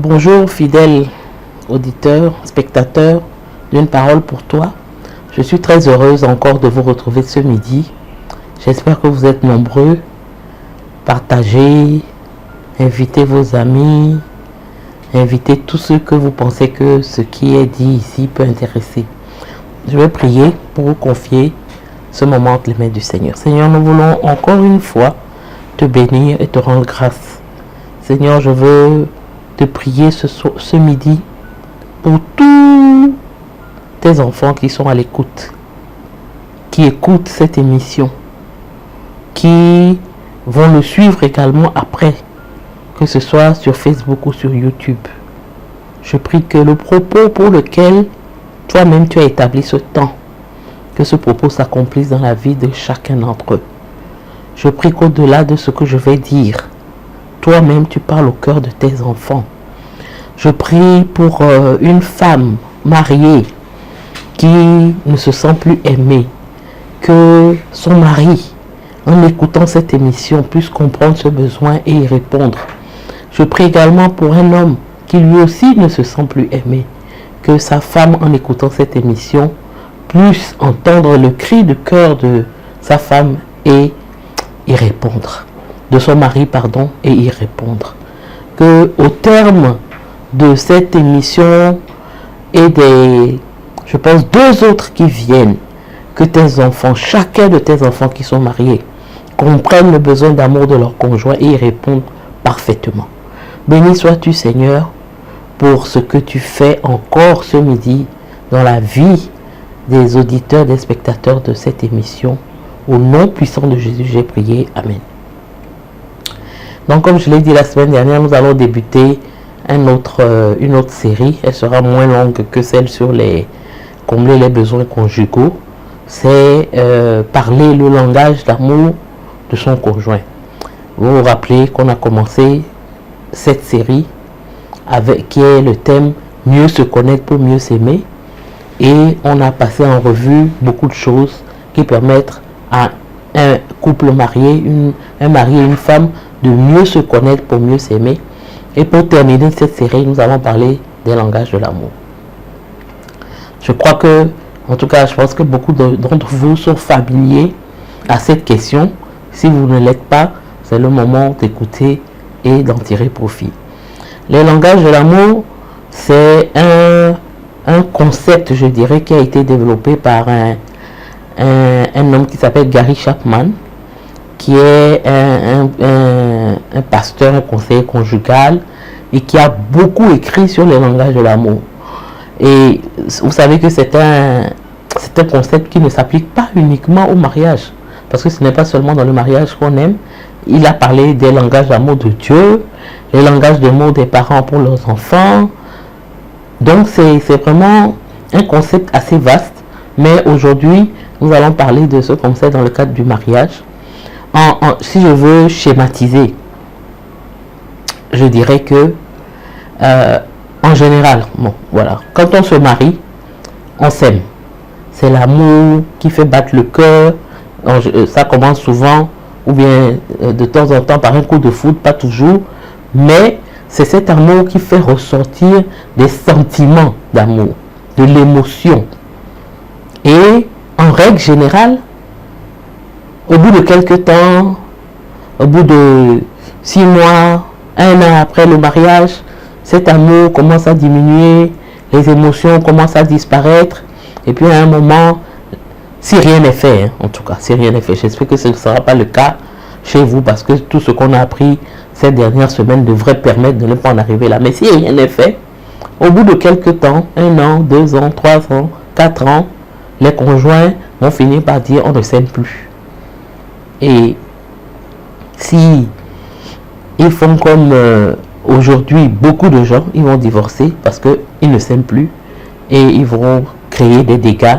Bonjour fidèles auditeurs, spectateurs d'une parole pour toi. Je suis très heureuse encore de vous retrouver ce midi. J'espère que vous êtes nombreux. Partagez, invitez vos amis, invitez tous ceux que vous pensez que ce qui est dit ici peut intéresser. Je vais prier pour vous confier ce moment entre les mains du Seigneur. Seigneur, nous voulons encore une fois te bénir et te rendre grâce. Seigneur, je veux te prier ce midi pour tous tes enfants qui sont à l'écoute, qui écoutent cette émission, qui vont le suivre également après, que ce soit sur Facebook ou sur YouTube. Je prie que le propos pour lequel toi-même tu as établi ce temps, que ce propos s'accomplisse dans la vie de chacun d'entre eux. Je prie qu'au-delà de ce que je vais dire, toi-même tu parles au cœur de tes enfants. Je prie pour une femme mariée qui ne se sent plus aimée, que son mari, en écoutant cette émission, puisse comprendre ce besoin et y répondre. Je prie également pour un homme qui lui aussi ne se sent plus aimé, que sa femme, en écoutant cette émission, puisse entendre le cri de cœur de sa femme et y répondre, de son mari, pardon, et y répondre. Que au terme de cette émission et je pense, 2 autres qui viennent, que tes enfants, chacun de tes enfants qui sont mariés, comprennent le besoin d'amour de leur conjoint et y répondent parfaitement. Béni sois-tu, Seigneur, pour ce que tu fais encore ce midi dans la vie des auditeurs, des spectateurs de cette émission. Au nom puissant de Jésus, j'ai prié. Amen. Donc, comme je l'ai dit la semaine dernière, nous allons débuter une autre série. Elle sera moins longue que celle sur combler les besoins conjugaux. C'est parler le langage d'amour de son conjoint. Vous vous rappelez qu'on a commencé cette série qui est le thème mieux se connaître pour mieux s'aimer, et on a passé en revue beaucoup de choses qui permettent à un couple marié, un mari et une femme, de mieux se connaître pour mieux s'aimer. Et pour terminer cette série, nous allons parler des langages de l'amour. Je crois que, en tout cas, je pense que beaucoup d'entre vous sont familiers à cette question. Si vous ne l'êtes pas, c'est le moment d'écouter et d'en tirer profit. Les langages de l'amour, c'est un concept, je dirais, qui a été développé par un homme qui s'appelle Gary Chapman, qui est un pasteur, un conseiller conjugal, et qui a beaucoup écrit sur les langages de l'amour. Et vous savez que c'est un concept qui ne s'applique pas uniquement au mariage, parce que ce n'est pas seulement dans le mariage qu'on aime. Il a parlé des langages d'amour de Dieu, les langages d'amour des parents pour leurs enfants. Donc c'est vraiment un concept assez vaste, mais aujourd'hui nous allons parler de ce concept dans le cadre du mariage. Si je veux schématiser, je dirais que en général, bon, voilà, quand on se marie, on s'aime. C'est l'amour qui fait battre le cœur. Ça commence souvent, ou bien de temps en temps par un coup de foudre, pas toujours, mais c'est cet amour qui fait ressortir des sentiments d'amour, de l'émotion. Et en règle générale, au bout de quelques temps, au bout de 6 mois, 1 an après le mariage, cet amour commence à diminuer, les émotions commencent à disparaître, et puis à un moment, si rien n'est fait, en tout cas, si rien n'est fait, j'espère que ce ne sera pas le cas chez vous, parce que tout ce qu'on a appris ces dernières semaines devrait permettre de ne pas en arriver là. Mais si rien n'est fait, au bout de quelques temps, 1 an, 2 ans, 3 ans, 4 ans, les conjoints vont finir par dire on ne s'aime plus. Et si ils font comme aujourd'hui beaucoup de gens, ils vont divorcer parce qu'ils ne s'aiment plus, et ils vont créer des dégâts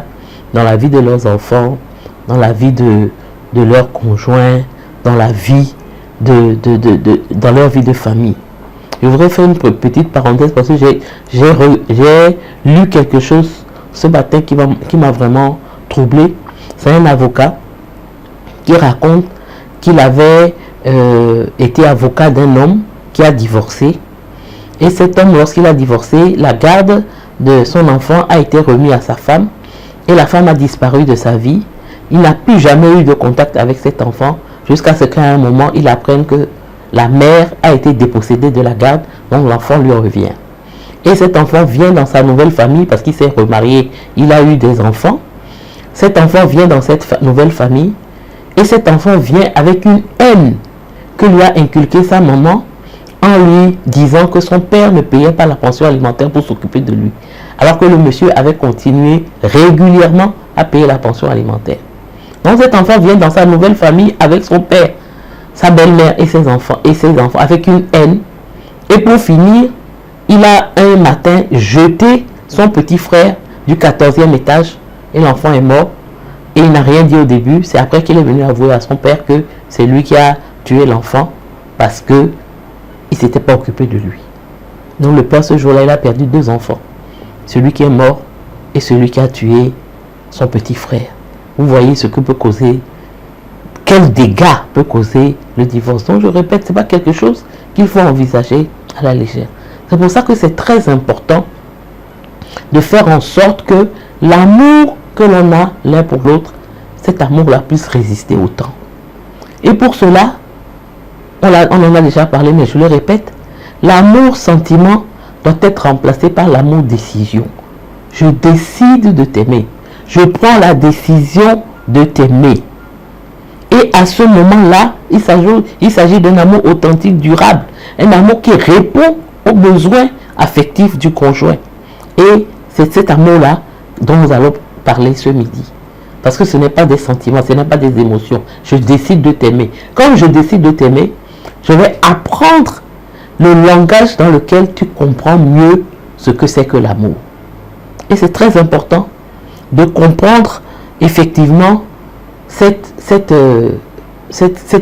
dans la vie de leurs enfants, dans la vie de leurs conjoints, dans la vie dans leur vie de famille. Je voudrais faire une petite parenthèse parce que j'ai lu quelque chose ce matin qui m'a vraiment troublé. C'est un avocat qui raconte qu'il avait été avocat d'un homme qui a divorcé Et cet homme, lorsqu'il a divorcé, la garde de son enfant a été remise à sa femme et la femme a disparu de sa vie. Il n'a plus jamais eu de contact avec cet enfant jusqu'à ce qu'à un moment, il apprenne que la mère a été dépossédée de la garde, donc l'enfant lui revient. Et cet enfant vient dans sa nouvelle famille parce qu'il s'est remarié, il a eu des enfants. Cet enfant vient dans cette nouvelle famille et cet enfant vient avec une haine que lui a inculquée sa maman en lui disant que son père ne payait pas la pension alimentaire pour s'occuper de lui, alors que le monsieur avait continué régulièrement à payer la pension alimentaire. Donc cet enfant vient dans sa nouvelle famille avec son père, sa belle-mère et ses enfants avec une haine. Et pour finir, il a un matin jeté son petit frère du 14e étage et l'enfant est mort. Et il n'a rien dit au début. C'est après qu'il est venu avouer à son père que c'est lui qui a tué l'enfant parce que il ne s'était pas occupé de lui. Donc le père ce jour-là, il a perdu 2 enfants. Celui qui est mort et celui qui a tué son petit frère. Vous voyez ce que peut causer, quels dégâts peut causer le divorce. Donc je répète, ce n'est pas quelque chose qu'il faut envisager à la légère. C'est pour ça que c'est très important de faire en sorte que l'amour que l'on a l'un pour l'autre, cet amour-là puisse résister au temps. Et pour cela, on en a déjà parlé, mais je le répète, l'amour sentiment doit être remplacé par l'amour décision. Je décide de t'aimer. Je prends la décision de t'aimer. Et à ce moment-là, il s'agit d'un amour authentique, durable. Un amour qui répond aux besoins affectifs du conjoint. Et c'est cet amour-là dont nous allons parler ce midi. Parce que ce n'est pas des sentiments, ce n'est pas des émotions. Je décide de t'aimer. Comme je décide de t'aimer, je vais apprendre le langage dans lequel tu comprends mieux ce que c'est que l'amour. Et c'est très important de comprendre effectivement cette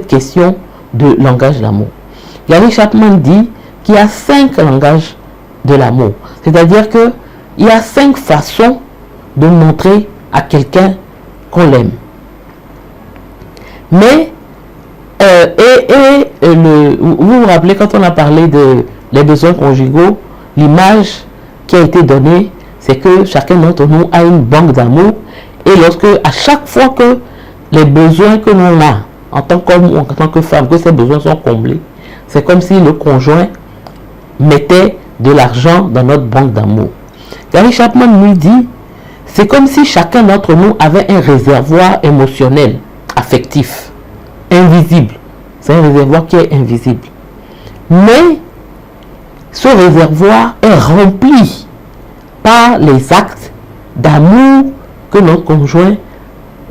question de langage d'amour. Gary Chapman dit qu'il y a 5 langages de l'amour. C'est-à-dire qu'il y a 5 façons de montrer à quelqu'un qu'on l'aime. Mais, vous vous rappelez quand on a parlé des besoins conjugaux, l'image qui a été donnée, c'est que chacun d'entre nous a une banque d'amour. Et lorsque, à chaque fois que les besoins que l'on a, en tant qu'homme ou en tant que femme, que ces besoins sont comblés, c'est comme si le conjoint mettait de l'argent dans notre banque d'amour. Gary Chapman lui dit, c'est comme si chacun d'entre nous avait un réservoir émotionnel, affectif, invisible. C'est un réservoir qui est invisible. Mais ce réservoir est rempli par les actes d'amour que notre conjoint,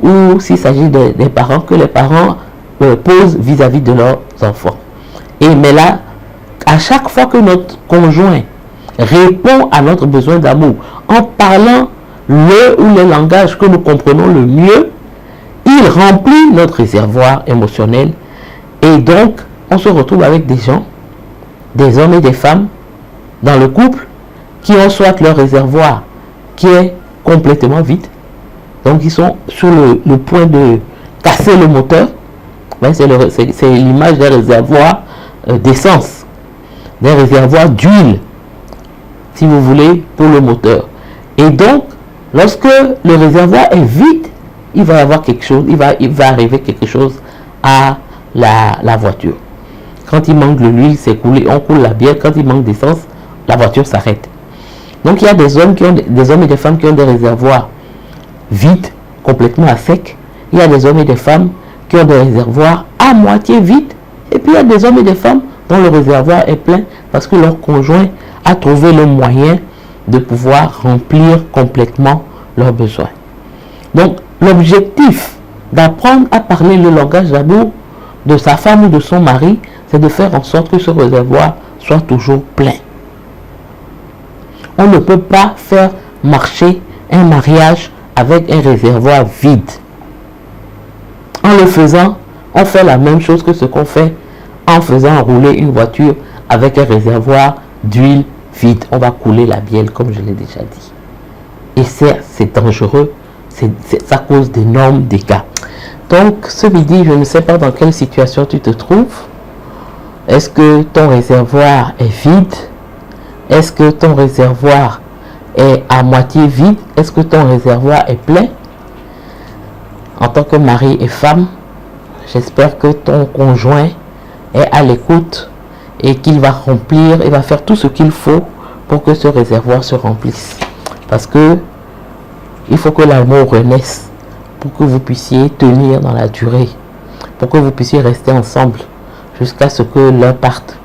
ou s'il s'agit des parents, que les parents posent vis-à-vis de leurs enfants. Mais là, à chaque fois que notre conjoint répond à notre besoin d'amour en parlant le ou les langages que nous comprenons le mieux, il remplit notre réservoir émotionnel. Et donc, on se retrouve avec des gens, des hommes et des femmes dans le couple qui ont soit leur réservoir qui est complètement vide, donc ils sont sur le point de casser le moteur. C'est l'image des réservoirs d'essence, des réservoirs d'huile, si vous voulez, pour le moteur. Et donc, lorsque le réservoir est vide, il va y avoir quelque chose, il va arriver quelque chose à la voiture. Quand il manque de l'huile, c'est coulé, on coule la bière. Quand il manque d'essence, la voiture s'arrête. Donc il y a des hommes et des femmes qui ont des réservoirs vides, complètement à sec. Il y a des hommes et des femmes qui ont des réservoirs à moitié vides. Et puis il y a des hommes et des femmes dont le réservoir est plein parce que leur conjoint a trouvé le moyen de pouvoir remplir complètement leurs besoins. Donc l'objectif d'apprendre à parler le langage d'amour de sa femme ou de son mari, c'est de faire en sorte que ce réservoir soit toujours plein. On ne peut pas faire marcher un mariage avec un réservoir vide. En le faisant, on fait la même chose que ce qu'on fait en faisant rouler une voiture avec un réservoir d'huile vide. On va couler la bielle, comme je l'ai déjà dit. Et c'est dangereux, ça cause d'énormes dégâts. Donc, ce midi, je ne sais pas dans quelle situation tu te trouves. Est-ce que ton réservoir est vide? Est-ce que ton réservoir est à moitié vide? Est-ce que ton réservoir est plein? En tant que mari et femme, j'espère que ton conjoint est à l'écoute et qu'il va remplir et va faire tout ce qu'il faut pour que ce réservoir se remplisse. Parce que il faut que l'amour renaisse pour que vous puissiez tenir dans la durée, pour que vous puissiez rester ensemble jusqu'à ce que l'un parte,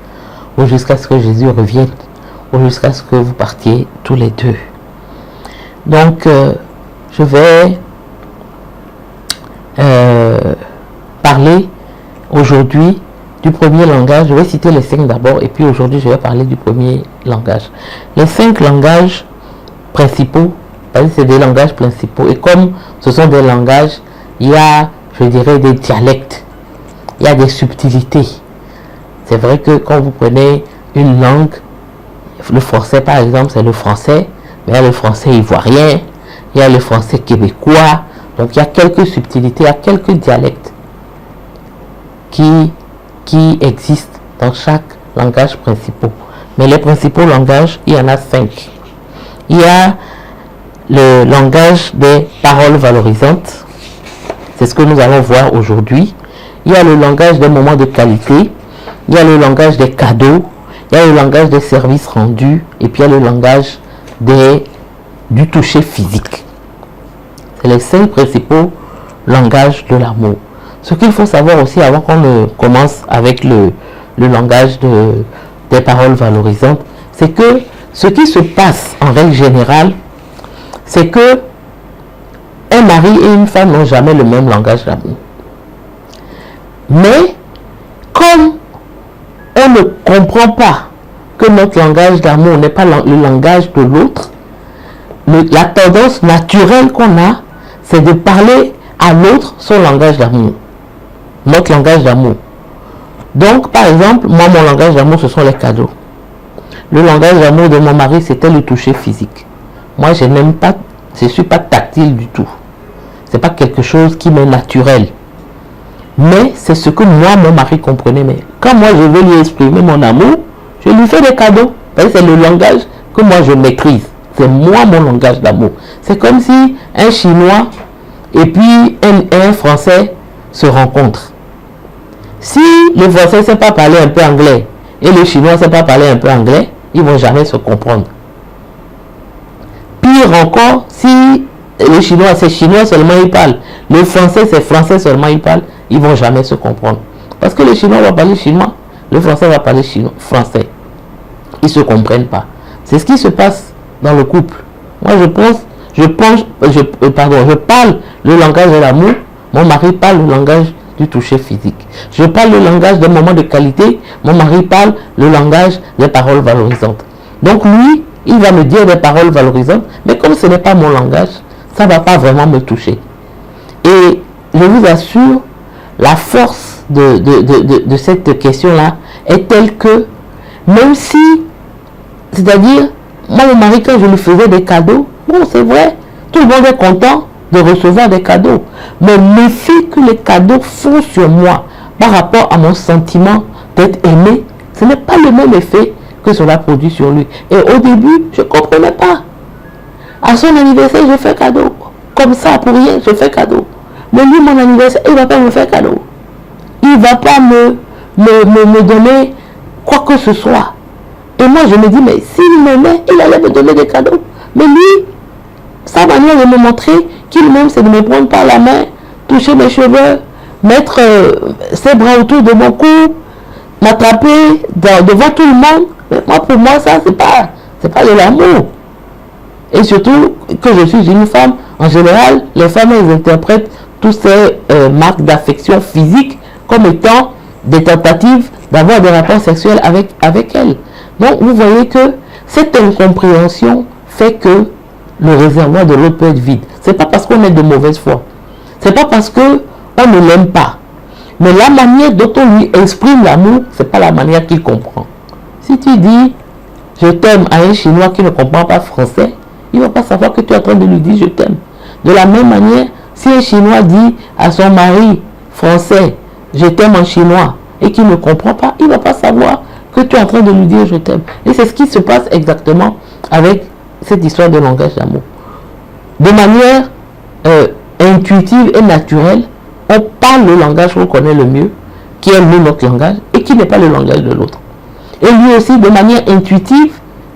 ou jusqu'à ce que Jésus revienne, ou jusqu'à ce que vous partiez tous les deux. Donc, je vais parler aujourd'hui du premier langage. Je vais citer les 5 d'abord, et puis aujourd'hui, je vais parler du premier langage. Les 5 langages principaux, c'est des langages principaux, et comme ce sont des langages, il y a, je dirais, des dialectes, il y a des subtilités. C'est vrai que quand vous prenez une langue, le français par exemple, c'est le français, mais il y a le français ivoirien, il y a le français québécois, donc il y a quelques subtilités, il y a quelques dialectes qui existent dans chaque langage principal. Mais les principaux langages, il y en a 5. Il y a le langage des paroles valorisantes, c'est ce que nous allons voir aujourd'hui. Il y a le langage des moments de qualité, il y a le langage des cadeaux, il y a le langage des services rendus, et puis il y a le langage du toucher physique. C'est les 5 principaux langages de l'amour. Ce qu'il faut savoir aussi avant qu'on ne commence avec le langage des paroles valorisantes, c'est que ce qui se passe en règle générale, c'est que un mari et une femme n'ont jamais le même langage d'amour. Mais comme on ne comprend pas que notre langage d'amour n'est pas le langage de l'autre, la tendance naturelle qu'on a, c'est de parler à l'autre son langage d'amour. Notre langage d'amour. Donc, par exemple, moi, mon langage d'amour, ce sont les cadeaux. Le langage d'amour de mon mari, c'était le toucher physique. Moi, je n'aime pas, je ne suis pas tactile du tout. C'est pas quelque chose qui m'est naturel. Mais c'est ce que moi, mon mari comprenait. Mais quand moi, je veux lui exprimer mon amour, je lui fais des cadeaux. C'est le langage que moi, je maîtrise. C'est moi, mon langage d'amour. C'est comme si un Chinois et puis un Français se rencontrent. Si le Français ne sait pas parler un peu anglais et le Chinois ne sait pas parler un peu anglais, ils ne vont jamais se comprendre. Pire encore, si le Chinois, c'est Chinois seulement il parle, le Français, c'est Français seulement il parle, ils ne vont jamais se comprendre. Parce que le Chinois va parler chinois, le Français va parler français. Ils ne se comprennent pas. C'est ce qui se passe dans le couple. Moi, je parle le langage de l'amour, mon mari parle le langage du toucher physique. Je parle le langage des moments de qualité, mon mari parle le langage des paroles valorisantes. Donc lui, il va me dire des paroles valorisantes, mais comme ce n'est pas mon langage, ça ne va pas vraiment me toucher. Et je vous assure, la force de cette question-là est telle que, même si, c'est-à-dire, moi, mon mari, quand je lui faisais des cadeaux, bon, c'est vrai, tout le monde est content de recevoir des cadeaux. Mais l'effet que les cadeaux font sur moi par rapport à mon sentiment d'être aimé, ce n'est pas le même effet que cela produit sur lui. Et au début, je ne comprenais pas. À son anniversaire, je fais cadeau. Comme ça, pour rien, je fais cadeau. Mais lui, mon anniversaire, il ne va pas me faire cadeau. Il ne va pas me donner quoi que ce soit. Et moi, je me dis, mais s'il m'aimait, il allait me donner des cadeaux. Mais lui, sa manière de me montrer qu'il m'aime, c'est de me prendre par la main, toucher mes cheveux, mettre ses bras autour de mon cou, m'attraper devant tout le monde. Mais moi, pour moi, ça, c'est pas de l'amour. Et surtout que je suis une femme. En général, les femmes, elles interprètent toutes ces marques d'affection physique comme étant des tentatives d'avoir des rapports sexuels avec elles. Donc, vous voyez que cette incompréhension fait que le réservoir de l'autre peut être vide. C'est pas parce qu'on est de mauvaise foi. C'est pas parce que on ne l'aime pas. Mais la manière dont on lui exprime l'amour, c'est pas la manière qu'il comprend. Si tu dis je t'aime à un Chinois qui ne comprend pas français, il ne va pas savoir que tu es en train de lui dire je t'aime. De la même manière, si un Chinois dit à son mari français je t'aime en chinois et qu'il ne comprend pas, il ne va pas savoir que tu es en train de lui dire je t'aime. Et c'est ce qui se passe exactement avec cette histoire de langage d'amour. De manière intuitive et naturelle, on parle le langage qu'on connaît le mieux, qui est notre langage et qui n'est pas le langage de l'autre. Et lui aussi, de manière intuitive,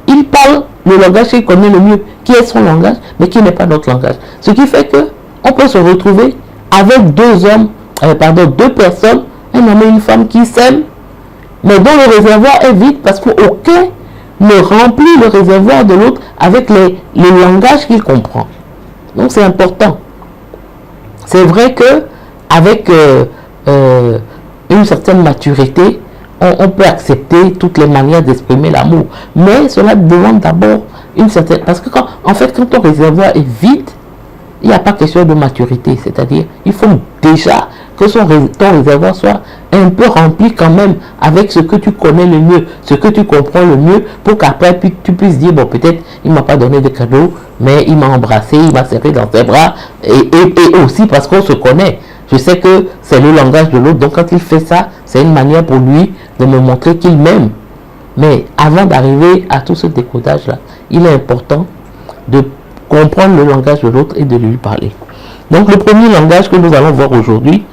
il parle le langage qu'il connaît le mieux, qui est son langage, mais qui n'est pas notre langage. Ce qui fait que on peut se retrouver avec deux personnes, un homme et une femme qui s'aiment, mais dont le réservoir est vide parce qu'aucun ne remplit le réservoir de l'autre avec les langages qu'il comprend. Donc c'est important. C'est vrai que avec une certaine maturité, on peut accepter toutes les manières d'exprimer l'amour. Mais cela demande d'abord une certaine... Parce que quand ton réservoir est vide, il n'y a pas question de maturité. C'est-à-dire, il faut déjà que ton réservoir soit un peu rempli quand même avec ce que tu connais le mieux, ce que tu comprends le mieux, pour qu'après tu puisses dire, bon, peut-être il ne m'a pas donné de cadeau, mais il m'a embrassé, il m'a serré dans ses bras, et aussi parce qu'on se connaît. Je sais que c'est le langage de l'autre, donc quand il fait ça, c'est une manière pour lui de me montrer qu'il m'aime. Mais avant d'arriver à tout ce décodage-là, il est important de comprendre le langage de l'autre et de lui parler. Donc le premier langage que nous allons voir aujourd'hui,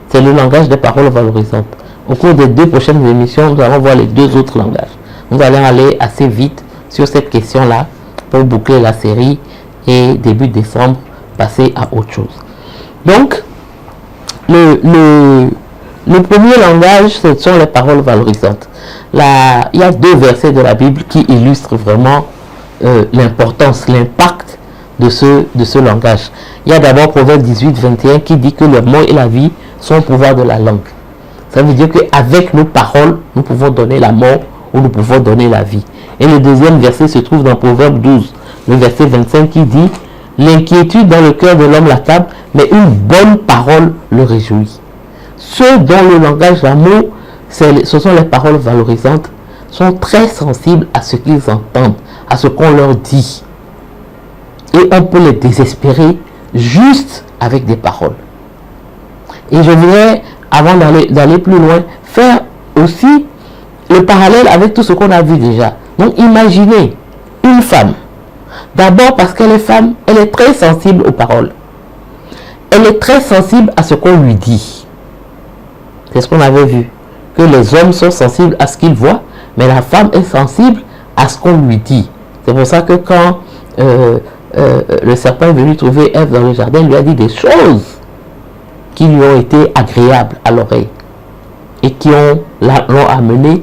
c'est le langage des paroles valorisantes. Au cours des 2 prochaines émissions, nous allons voir les 2 autres langages. Nous allons aller assez vite sur cette question-là pour boucler la série et début décembre, passer à autre chose. Donc, le premier langage, ce sont les paroles valorisantes. Là, il y a 2 versets de la Bible qui illustrent vraiment l'importance, l'impact de ce langage. Il y a d'abord Proverbe 18, 21 qui dit que le mot et la vie sont au pouvoir de la langue. Ça veut dire qu'avec nos paroles, nous pouvons donner la mort ou nous pouvons donner la vie. Et le deuxième verset se trouve dans Proverbe 12, le verset 25 qui dit « L'inquiétude dans le cœur de l'homme l'accable, mais une bonne parole le réjouit. » Ceux dont le langage d'amour, ce sont les paroles valorisantes, sont très sensibles à ce qu'ils entendent, à ce qu'on leur dit. Et on peut les désespérer juste avec des paroles. Et je voudrais, avant d'aller plus loin, faire aussi le parallèle avec tout ce qu'on a vu déjà. Donc imaginez une femme. D'abord parce qu'elle est femme, elle est très sensible aux paroles. Elle est très sensible à ce qu'on lui dit. C'est ce qu'on avait vu. Que les hommes sont sensibles à ce qu'ils voient, mais la femme est sensible à ce qu'on lui dit. C'est pour ça que quand le serpent est venu trouver Ève dans le jardin, il lui a dit des choses qui lui ont été agréables à l'oreille et qui l'ont amené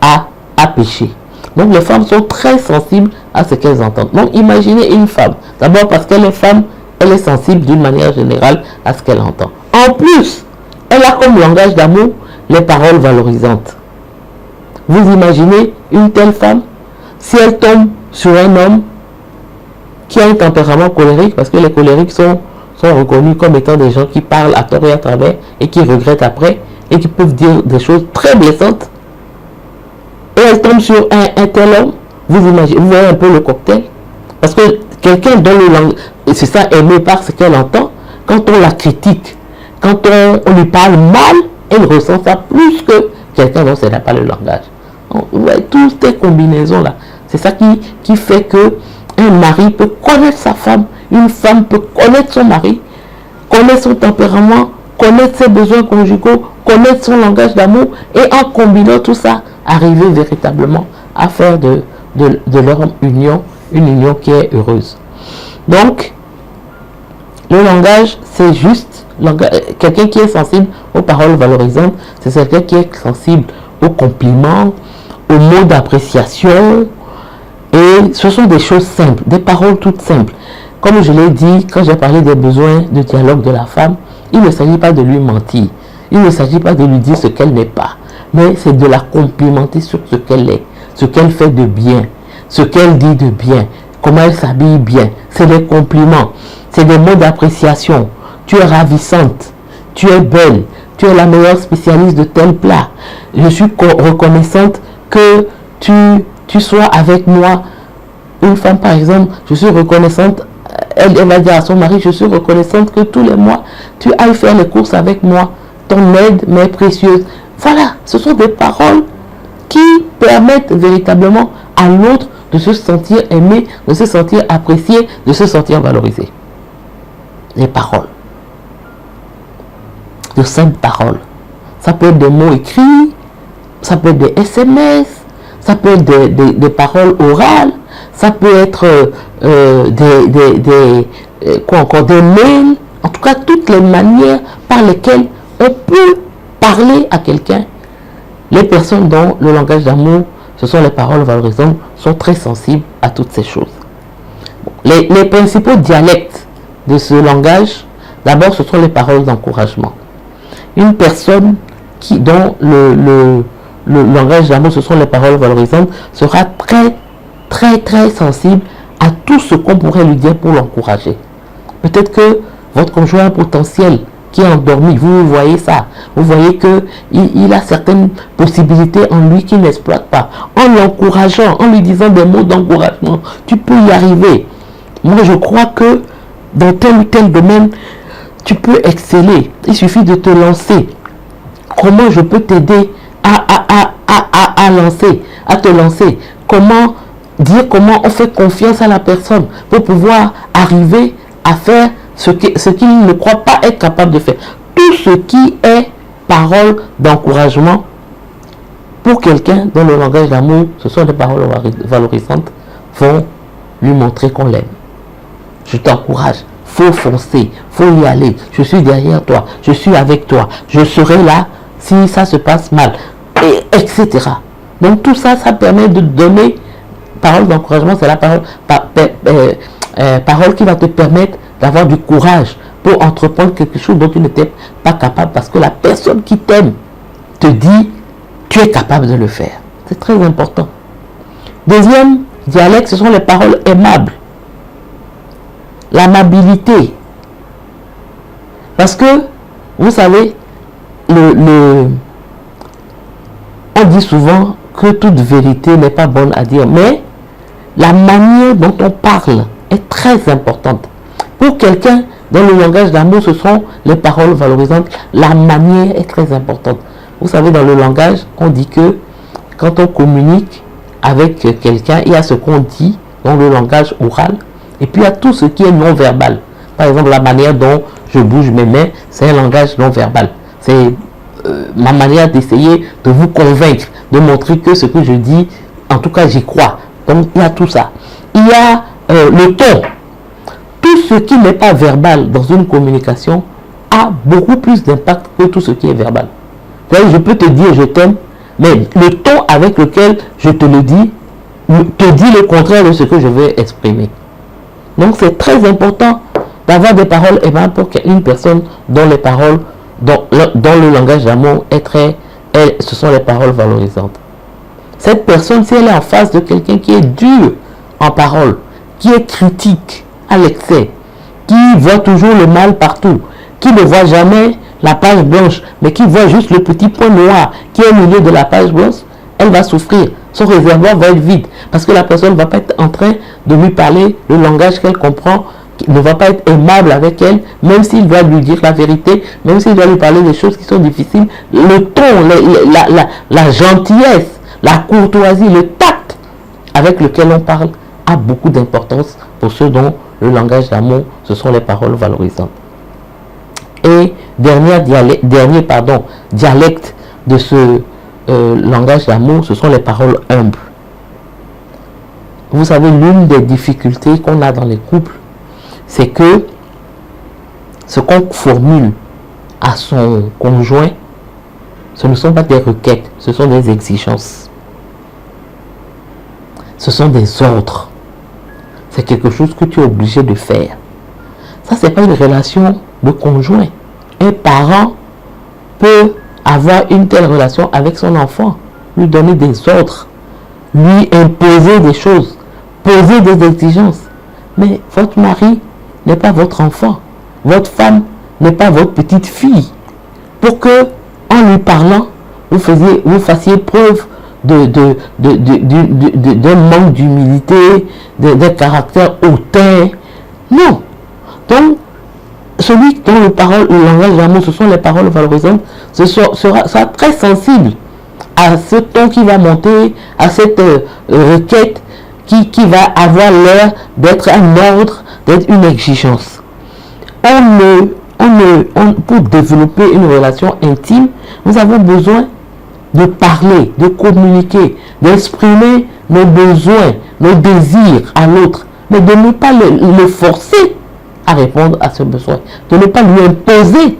à pécher. Donc les femmes sont très sensibles à ce qu'elles entendent. Donc imaginez une femme. D'abord parce qu'elle est femme, elle est sensible d'une manière générale à ce qu'elle entend. En plus, elle a comme langage d'amour les paroles valorisantes. Vous imaginez une telle femme, si elle tombe sur un homme qui a un tempérament colérique, parce que les colériques sont reconnus comme étant des gens qui parlent à tort et à travers et qui regrettent après et qui peuvent dire des choses très blessantes, et elle tombe sur un tel homme, vous imaginez, vous voyez un peu le cocktail, parce que quelqu'un dont le langage, et c'est ça, aimer par ce qu'elle entend, quand on la critique, quand on lui parle mal, elle ressent ça plus que quelqu'un dont ce n'est pas le langage. Donc, vous voyez toutes ces combinaisons là, c'est ça qui fait que un mari peut connaître sa femme, une femme peut connaître son mari, connaître son tempérament, connaître ses besoins conjugaux, connaître son langage d'amour, et en combinant tout ça, arriver véritablement à faire de leur union une union qui est heureuse. Donc, le langage, c'est juste quelqu'un qui est sensible aux paroles valorisantes, c'est quelqu'un qui est sensible aux compliments, aux mots d'appréciation. Et ce sont des choses simples, des paroles toutes simples. Comme je l'ai dit, quand j'ai parlé des besoins de dialogue de la femme, il ne s'agit pas de lui mentir. Il ne s'agit pas de lui dire ce qu'elle n'est pas. Mais c'est de la complimenter sur ce qu'elle est, ce qu'elle fait de bien, ce qu'elle dit de bien, comment elle s'habille bien. C'est des compliments, c'est des mots d'appréciation. Tu es ravissante, tu es belle, tu es la meilleure spécialiste de tel plat. Je suis reconnaissante que tu sois avec moi. Une femme par exemple, je suis reconnaissante, elle va dire à son mari, je suis reconnaissante que tous les mois tu ailles faire les courses avec moi, ton aide m'est précieuse. Voilà, ce sont des paroles qui permettent véritablement à l'autre de se sentir aimé, de se sentir apprécié, de se sentir valorisé. Les paroles. De simples paroles. Ça peut être des mots écrits, ça peut être des SMS, ça peut être des paroles orales, ça peut être des mails, en tout cas toutes les manières par lesquelles on peut parler à quelqu'un. Les personnes dont le langage d'amour, ce sont les paroles valorisantes, sont très sensibles à toutes ces choses. Les principaux dialectes de ce langage, d'abord ce sont les paroles d'encouragement. Une personne dont le langage d'amour, ce sont les paroles valorisantes, sera très sensible à tout ce qu'on pourrait lui dire pour l'encourager. Peut-être que votre conjoint potentiel qui est endormi, vous voyez ça, vous voyez qu'il a certaines possibilités en lui qu'il n'exploite pas. En l'encourageant, en lui disant des mots d'encouragement, tu peux y arriver. Moi, je crois que dans tel ou tel domaine, tu peux exceller. Il suffit de te lancer. Comment je peux t'aider à te lancer? Comment on fait confiance à la personne pour pouvoir arriver à faire ce qu'il ne croit pas être capable de faire. Tout ce qui est parole d'encouragement pour quelqu'un dont le langage d'amour, ce sont des paroles valorisantes, vont lui montrer qu'on l'aime. Je t'encourage, faut foncer, faut y aller, je suis derrière toi, je suis avec toi, je serai là si ça se passe mal, etc. Donc tout ça, ça permet de donner, parole d'encouragement, c'est la parole qui va te permettre d'avoir du courage pour entreprendre quelque chose dont tu n'étais pas capable, parce que la personne qui t'aime te dit tu es capable de le faire. C'est très important. Deuxième dialecte, ce sont les paroles aimables. L'amabilité. Parce que, vous savez, on dit souvent que toute vérité n'est pas bonne à dire, mais la manière dont on parle est très importante. Pour quelqu'un dont le langage d'amour, ce sont les paroles valorisantes, la manière est très importante. Vous savez, dans le langage, on dit que quand on communique avec quelqu'un, il y a ce qu'on dit dans le langage oral, et puis il y a tout ce qui est non-verbal. Par exemple, la manière dont je bouge mes mains, c'est un langage non-verbal. C'est ma manière d'essayer de vous convaincre, de montrer que ce que je dis, en tout cas j'y crois. Donc il y a tout ça. Il y a le ton. Tout ce qui n'est pas verbal dans une communication a beaucoup plus d'impact que tout ce qui est verbal. C'est-à-dire, je peux te dire je t'aime, mais le ton avec lequel je te le dis, te dit le contraire de ce que je veux exprimer. Donc c'est très important d'avoir des paroles aimables pour une personne dont les paroles, dont le langage d'amour ce sont les paroles valorisantes. Cette personne, si elle est en face de quelqu'un qui est dur en parole, qui est critique à l'excès, qui voit toujours le mal partout, qui ne voit jamais la page blanche, mais qui voit juste le petit point noir qui est au milieu de la page blanche, elle va souffrir. Son réservoir va être vide parce que la personne ne va pas être en train de lui parler le langage qu'elle comprend, qui ne va pas être aimable avec elle, même s'il doit lui dire la vérité, même s'il doit lui parler des choses qui sont difficiles. Le ton, la gentillesse, la courtoisie, le tact avec lequel on parle a beaucoup d'importance pour ceux dont le langage d'amour, ce sont les paroles valorisantes. Et dernier dialecte de ce langage d'amour, ce sont les paroles humbles. Vous savez, l'une des difficultés qu'on a dans les couples, c'est que ce qu'on formule à son conjoint, ce ne sont pas des requêtes, ce sont des exigences. Ce sont des ordres. C'est quelque chose que tu es obligé de faire. Ça, c'est pas une relation de conjoint. Un parent peut avoir une telle relation avec son enfant, lui donner des ordres, lui imposer des choses, poser des exigences. Mais votre mari n'est pas votre enfant. Votre femme n'est pas votre petite fille. Pour que, en lui parlant, vous fassiez preuve d'un manque d'humilité, d'un caractère hautain. Non. Donc, celui dont le langage d'amour, ce sont les paroles valorisantes, sera très sensible à ce ton qui va monter, à cette requête qui va avoir l'air d'être un ordre, d'être une exigence. Pour développer une relation intime, nous avons besoin de parler, de communiquer, d'exprimer nos besoins, nos désirs à l'autre, mais de ne pas le forcer à répondre à ce besoin, de ne pas lui imposer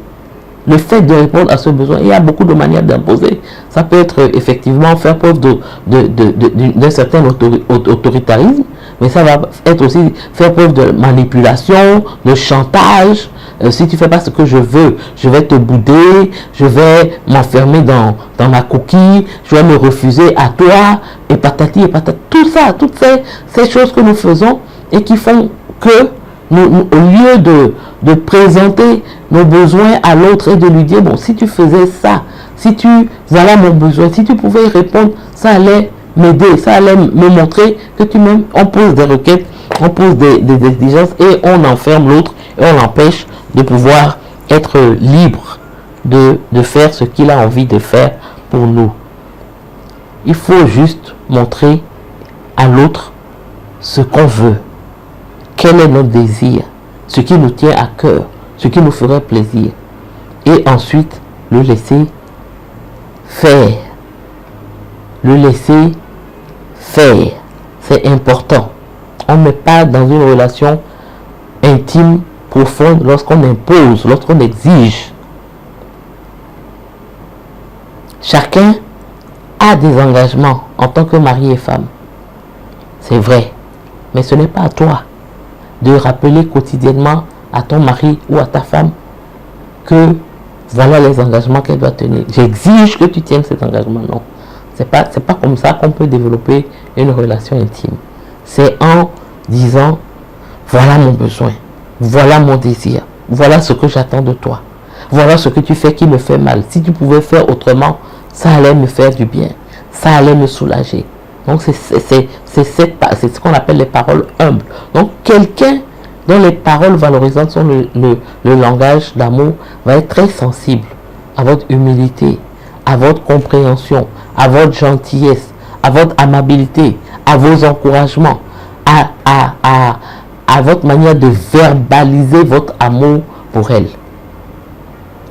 le fait de répondre à ce besoin. Il y a beaucoup de manières d'imposer. Ça peut être effectivement faire preuve d'un certain autoritarisme, mais ça va être aussi faire preuve de manipulation, de chantage. Si tu ne fais pas ce que je veux, je vais te bouder, je vais m'enfermer dans ma coquille, je vais me refuser à toi, et patati et patata. Tout ça, toutes ces choses que nous faisons et qui font que au lieu de présenter nos besoins à l'autre et de lui dire, bon, si tu faisais ça, voilà mon besoin, si tu pouvais y répondre, ça allait m'aider, ça allait me montrer que tu m'aimes. On pose des requêtes, on pose des exigences et on enferme l'autre et on l'empêche de pouvoir être libre de faire ce qu'il a envie de faire pour nous. Il faut juste montrer à l'autre ce qu'on veut. Quel est notre désir, ce qui nous tient à cœur, ce qui nous ferait plaisir. Et ensuite, le laisser faire. Le laisser faire. C'est important. On n'est pas dans une relation intime, profonde, lorsqu'on impose, lorsqu'on exige. Chacun a des engagements en tant que mari et femme. C'est vrai. Mais ce n'est pas à toi de rappeler quotidiennement à ton mari ou à ta femme que voilà les engagements qu'elle doit tenir. J'exige que tu tiennes cet engagement. Non. C'est pas comme ça qu'on peut développer une relation intime. C'est en disant voilà mon besoin, voilà mon désir, voilà ce que j'attends de toi, voilà ce que tu fais qui me fait mal. Si tu pouvais faire autrement, ça allait me faire du bien, ça allait me soulager. Donc c'est ce qu'on appelle les paroles humbles. Donc quelqu'un dont les paroles valorisantes sont le langage d'amour va être très sensible à votre humilité, à votre compréhension, à votre gentillesse, à votre amabilité, à vos encouragements, à votre manière de verbaliser votre amour pour elle.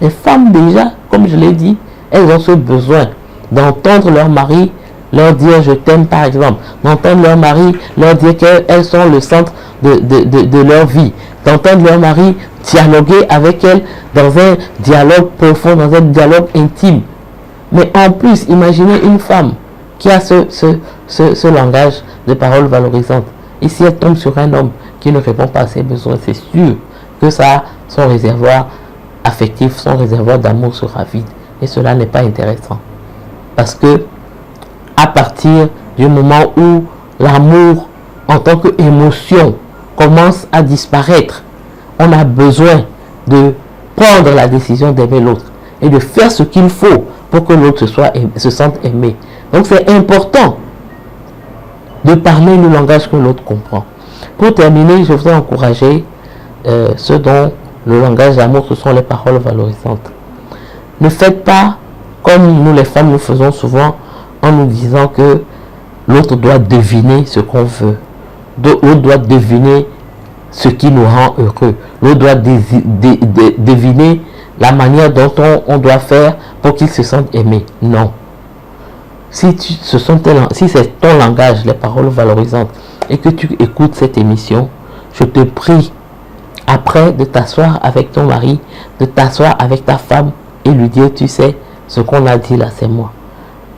Les femmes déjà, comme je l'ai dit, elles ont ce besoin d'entendre leur mari leur dire je t'aime par exemple, d'entendre leur mari leur dire qu'elles sont le centre de leur vie, d'entendre leur mari dialoguer avec elles dans un dialogue profond, dans un dialogue intime. Mais en plus, imaginez une femme qui a ce langage de paroles valorisantes. Et si elle tombe sur un homme qui ne répond pas à ses besoins, c'est sûr que son réservoir affectif, son réservoir d'amour sera vide. Et cela n'est pas intéressant. Parce que à partir du moment où l'amour en tant qu'émotion commence à disparaître, on a besoin de prendre la décision d'aimer l'autre et de faire ce qu'il faut pour que l'autre se sente aimé. Donc c'est important de parler le langage que l'autre comprend. Pour terminer, je voudrais encourager ceux dont le langage d'amour, ce sont les paroles valorisantes. Ne faites pas comme nous les femmes nous faisons souvent en nous disant que l'autre doit deviner ce qu'on veut. L'autre doit deviner ce qui nous rend heureux. L'autre doit deviner la manière dont on doit faire pour qu'il se sente aimé. Non. Si c'est ton langage, les paroles valorisantes, et que tu écoutes cette émission, je te prie, après de t'asseoir avec ton mari, de t'asseoir avec ta femme et lui dire, tu sais, ce qu'on a dit là, c'est moi.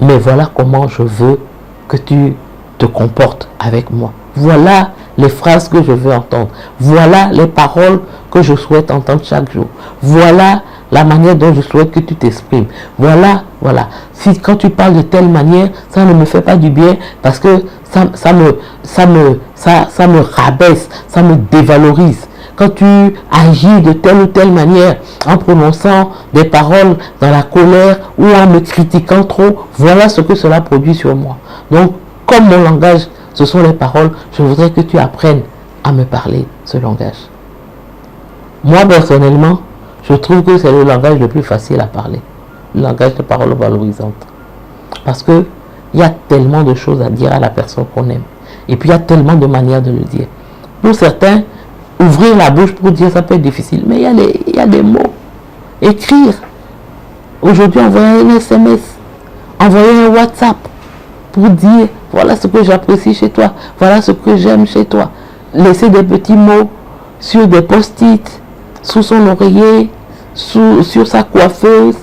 Mais voilà comment je veux que tu te comportes avec moi. Voilà les phrases que je veux entendre. Voilà les paroles que je souhaite entendre chaque jour. Voilà la manière dont je souhaite que tu t'exprimes. Voilà. Si quand tu parles de telle manière, ça ne me fait pas du bien parce que ça me rabaisse, ça me dévalorise. Quand tu agis de telle ou telle manière, en prononçant des paroles dans la colère ou en me critiquant trop, voilà ce que cela produit sur moi. Donc, comme mon langage, ce sont les paroles, je voudrais que tu apprennes à me parler ce langage. Moi, personnellement, je trouve que c'est le langage le plus facile à parler. Le langage de paroles valorisantes. Parce que il y a tellement de choses à dire à la personne qu'on aime. Et puis il y a tellement de manières de le dire. Pour certains, ouvrir la bouche pour dire ça peut être difficile. Mais il y a des mots. Écrire. Aujourd'hui, envoyer un SMS. Envoyer un WhatsApp. Pour dire, voilà ce que j'apprécie chez toi. Voilà ce que j'aime chez toi. Laisser des petits mots sur des post-it, sous son oreiller, sur sa coiffeuse.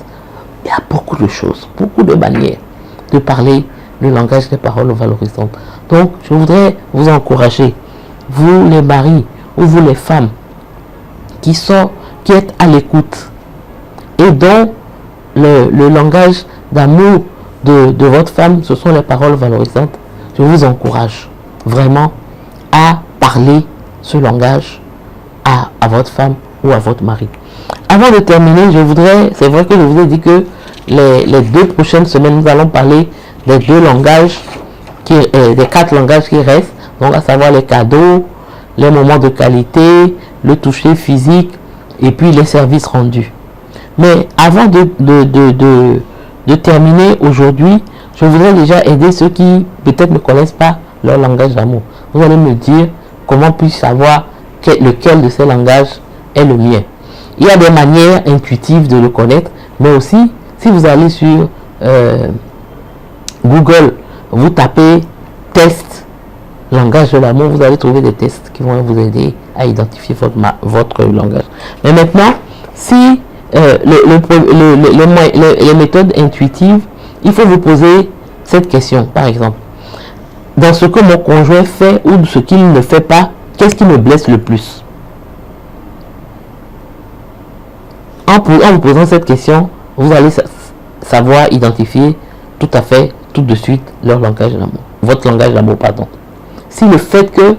Il y a beaucoup de choses, beaucoup de manières de parler le langage des paroles valorisantes. Donc, je voudrais vous encourager, vous les maris ou vous les femmes qui êtes à l'écoute et dont le langage d'amour de votre femme, ce sont les paroles valorisantes. Je vous encourage vraiment à parler ce langage à votre femme ou à votre mari. Avant de terminer, c'est vrai que je vous ai dit que les 2 prochaines semaines, nous allons parler des 2 langages, des 4 langages qui restent, donc à savoir les cadeaux, les moments de qualité, le toucher physique et puis les services rendus. Mais avant de terminer aujourd'hui, je voudrais déjà aider ceux qui peut-être ne connaissent pas leur langage d'amour. Vous allez me dire comment puis-je savoir lequel de ces langages est le mien. Il y a des manières intuitives de le connaître, mais aussi si vous allez sur Google, vous tapez test langage de l'amour, vous allez trouver des tests qui vont vous aider à identifier votre langage. Mais maintenant, si les méthodes intuitives, il faut vous poser cette question, par exemple. Dans ce que mon conjoint fait ou ce qu'il ne fait pas, qu'est-ce qui me blesse le plus? En vous posant cette question, vous allez savoir identifier tout à fait, tout de suite, leur langage d'amour. Votre langage d'amour, pardon. Si le fait que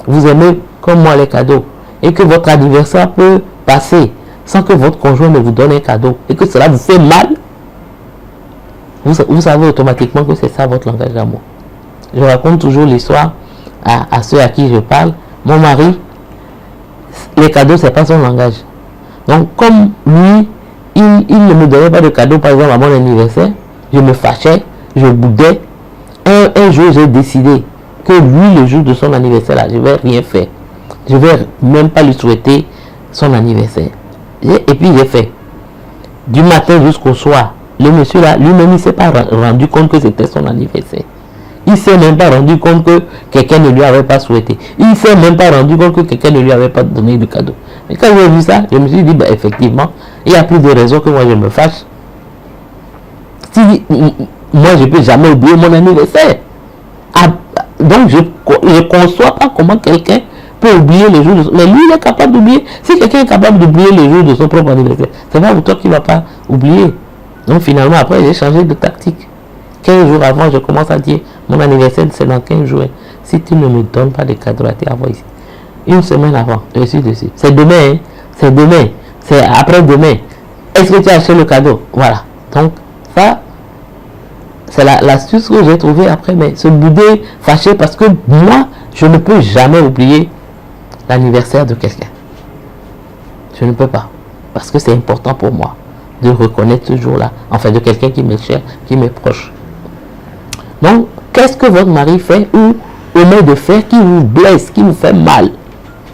vous aimez, comme moi, les cadeaux, et que votre anniversaire peut passer sans que votre conjoint ne vous donne un cadeau, et que cela vous fait mal, vous savez automatiquement que c'est ça votre langage d'amour. Je raconte toujours l'histoire à ceux à qui je parle. Mon mari, les cadeaux, c'est pas son langage. Donc, comme lui, il ne me donnait pas de cadeau, par exemple, à mon anniversaire, je me fâchais, je boudais. Un jour, j'ai décidé que lui, le jour de son anniversaire, là, je ne vais rien faire. Je ne vais même pas lui souhaiter son anniversaire. Et puis, j'ai fait. Du matin jusqu'au soir, le monsieur là, lui-même, il ne s'est pas rendu compte que c'était son anniversaire. Il ne s'est même pas rendu compte que quelqu'un ne lui avait pas souhaité. Il ne s'est même pas rendu compte que quelqu'un ne lui avait pas donné de cadeau. Mais quand j'ai vu ça, je me suis dit, effectivement, il y a plus de raisons que moi je me fâche. Si moi je ne peux jamais oublier mon anniversaire. Donc je ne conçois pas comment quelqu'un peut oublier les jours de son... Mais lui, il est capable d'oublier. Si quelqu'un est capable d'oublier les jours de son propre anniversaire, c'est pas pour toi qui ne va pas oublier. Donc finalement, après, j'ai changé de tactique. 15 jours avant, je commence à dire, mon anniversaire, c'est dans 15 jours. Si tu ne me donnes pas de cadeau à avoir ici. Une semaine avant, je suis dessus. C'est demain, hein? C'est demain. C'est après-demain. Est-ce que tu as acheté le cadeau? Voilà. Donc, ça, c'est l'astuce que j'ai trouvée après. Mais se bouder, fâché, parce que moi, je ne peux jamais oublier l'anniversaire de quelqu'un. Je ne peux pas. Parce que c'est important pour moi de reconnaître ce jour-là. Enfin, de quelqu'un qui m'est cher, qui m'est proche. Donc, qu'est-ce que votre mari fait ou omet de faire qui vous blesse, qui vous fait mal?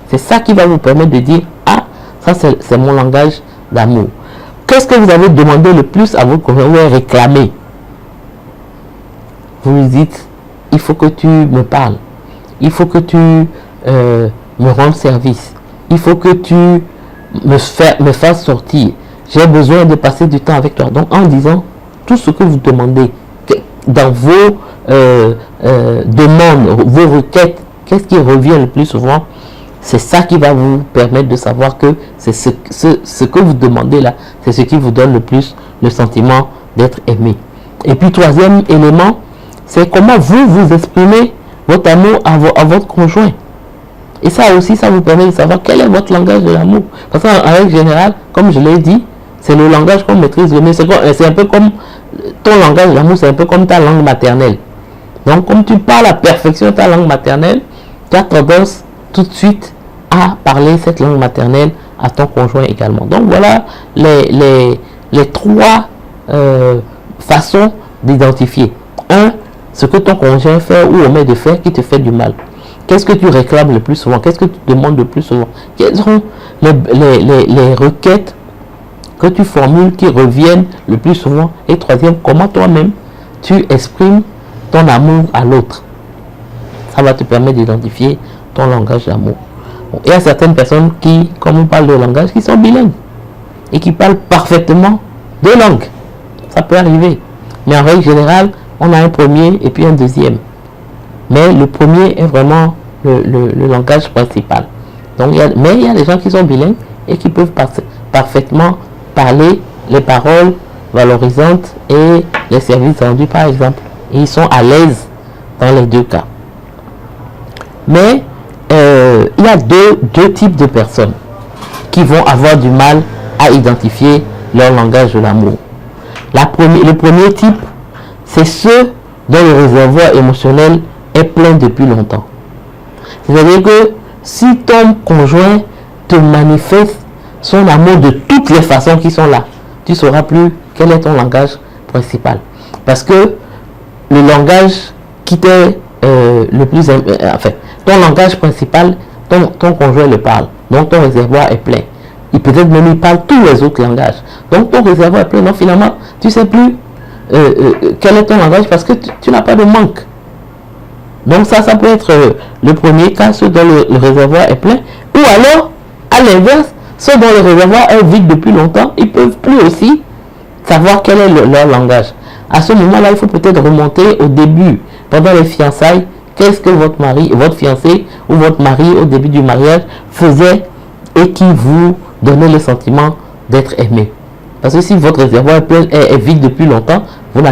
C'est ça qui va vous permettre de dire, ah, ça c'est mon langage d'amour. Qu'est-ce que vous avez demandé le plus à votre conjoint? Vous avez réclamé. Vous lui dites, il faut que tu me parles. Il faut que tu me rendes service. Il faut que tu me fasses sortir. J'ai besoin de passer du temps avec toi. Donc, en disant tout ce que vous demandez dans vos demandes, vos requêtes, qu'est-ce qui revient le plus souvent? C'est ça qui va vous permettre de savoir que c'est ce que vous demandez là, c'est ce qui vous donne le plus le sentiment d'être aimé. Et puis, troisième élément, c'est comment vous exprimez votre amour à votre conjoint. Et ça aussi, ça vous permet de savoir quel est votre langage de l'amour. Parce qu'en règle générale, comme je l'ai dit, c'est le langage qu'on maîtrise le mieux. C'est un peu comme ton langage d'amour, c'est un peu comme ta langue maternelle. Donc, comme tu parles à perfection ta langue maternelle, tu as tendance tout de suite à parler cette langue maternelle à ton conjoint également. Donc, voilà les trois façons d'identifier. Un, ce que ton conjoint fait ou omet de faire qui te fait du mal. Qu'est-ce que tu réclames le plus souvent? Qu'est-ce que tu demandes le plus souvent? Quelles sont les requêtes que tu formules qui reviennent le plus souvent? Et troisième, comment toi-même tu exprimes ton amour à l'autre? Ça va te permettre d'identifier ton langage d'amour. Bon, il y a certaines personnes qui, comme on parle de langage, qui sont bilingues et qui parlent parfaitement deux langues. Ça peut arriver. Mais en règle générale, on a un premier et puis un deuxième. Mais le premier est vraiment le langage principal. Donc, mais il y a des gens qui sont bilingues et qui peuvent parfaitement parler les paroles valorisantes et les services rendus, par exemple. Et ils sont à l'aise dans les deux cas. Mais il y a deux types de personnes qui vont avoir du mal à identifier leur langage de l'amour. Le premier type, c'est ceux dont le réservoir émotionnel est plein depuis longtemps. C'est-à-dire que si ton conjoint te manifeste son amour de toutes les façons qui sont là, tu ne sauras plus quel est ton langage principal. Parce que le langage qui t'est le plus... enfin, ton langage principal, ton conjoint le parle. Donc ton réservoir est plein. Il peut-être même il parle tous les autres langages. Donc ton réservoir est plein. Donc finalement, tu ne sais plus quel est ton langage parce que tu n'as pas de manque. Donc ça peut être le premier cas, ceux dont le réservoir est plein. Ou alors, à l'inverse, ceux dont le réservoir est vide depuis longtemps, ils ne peuvent plus aussi savoir quel est leur langage. À ce moment-là, il faut peut-être remonter au début, pendant les fiançailles. Qu'est-ce que votre mari, votre fiancé ou votre mari au début du mariage faisait et qui vous donnait le sentiment d'être aimé? Parce que si votre réservoir est vide depuis longtemps, vous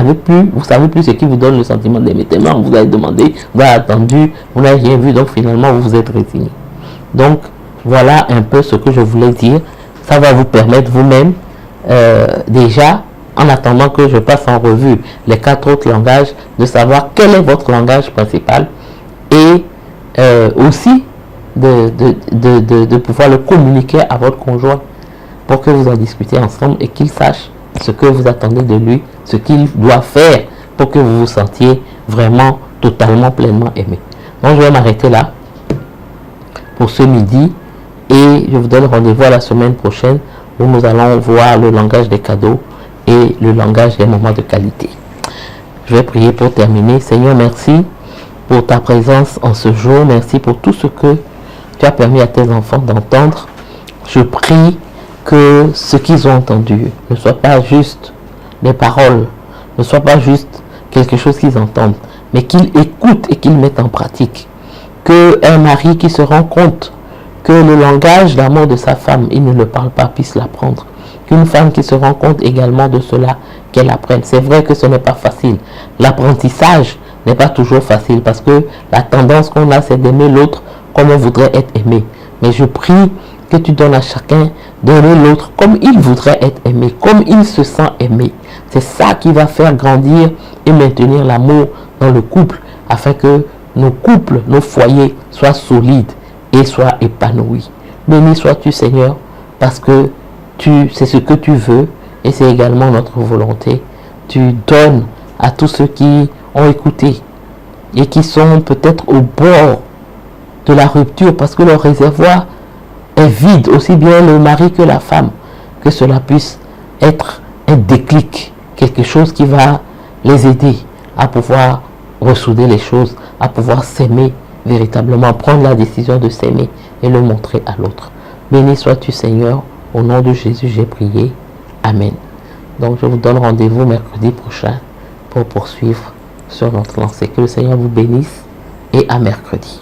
savez plus ce qui vous donne le sentiment d'aimer. Tellement vous avez demandé, vous avez attendu, vous n'avez rien vu, donc finalement vous vous êtes résigné. Donc voilà un peu ce que je voulais dire. Ça va vous permettre vous-même déjà, en attendant que je passe en revue les 4 autres langages, de savoir quel est votre langage principal et aussi de pouvoir le communiquer à votre conjoint pour que vous en discutiez ensemble et qu'il sache ce que vous attendez de lui, ce qu'il doit faire pour que vous vous sentiez vraiment, totalement, pleinement aimé. Donc je vais m'arrêter là pour ce midi et je vous donne rendez-vous à la semaine prochaine où nous allons voir le langage des cadeaux et le langage des moments de qualité. Je vais prier pour terminer. Seigneur, merci pour ta présence en ce jour. Merci pour tout ce que tu as permis à tes enfants d'entendre. Je prie que ce qu'ils ont entendu ne soit pas juste des paroles, ne soit pas juste quelque chose qu'ils entendent, mais qu'ils écoutent et qu'ils mettent en pratique. Qu'un mari qui se rend compte que le langage d'amour de sa femme, il ne le parle pas, puisse l'apprendre. Qu'une femme qui se rend compte également de cela, qu'elle apprenne. C'est vrai que ce n'est pas facile. L'apprentissage n'est pas toujours facile parce que la tendance qu'on a, c'est d'aimer l'autre comme on voudrait être aimé. Mais je prie que tu donnes à chacun d'aimer l'autre comme il voudrait être aimé, comme il se sent aimé. C'est ça qui va faire grandir et maintenir l'amour dans le couple afin que nos couples, nos foyers soient solides et soient épanouis. Béni sois-tu, Seigneur, parce que c'est ce que tu veux et c'est également notre volonté. Tu donnes à tous ceux qui ont écouté et qui sont peut-être au bord de la rupture parce que leur réservoir est vide, aussi bien le mari que la femme, que cela puisse être un déclic, quelque chose qui va les aider à pouvoir ressouder les choses, à pouvoir s'aimer véritablement, prendre la décision de s'aimer et le montrer à l'autre. Béni sois-tu, Seigneur, au nom de Jésus j'ai prié. Amen. Donc je vous donne rendez-vous mercredi prochain pour poursuivre sur notre lancée. Que le Seigneur vous bénisse et à mercredi.